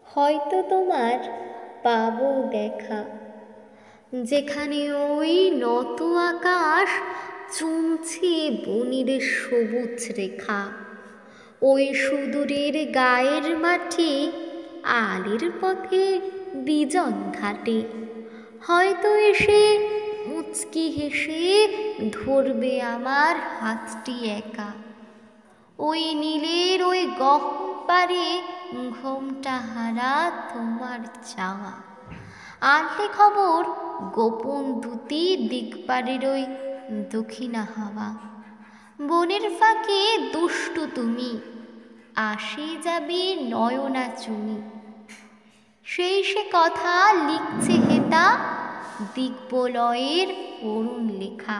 হয়তো তোমার পাবো দেখা, যেখানে ওই নত আকাশ চুমছে বনের সবুজ রেখা, ওই সুদূরের গায়ের মাটি আলের পথে বিজন ঘাটে। হয়তো এসে মুচকি হেসে ধরবে আমার হাতটি একা, ওই নীলের ওই গহন পারে ঘোমটা হারা তোমার চাওয়া। আনতে খবর গোপন দুটি দিগপারের ওই দক্ষিণা হাওয়া। বনের ফাঁকে দুষ্টু তুমি, আসে যাবে নয়না চুনি, সেই সে কথা লিখছে হেতা দিগ্বলয়ের অরুণ লেখা।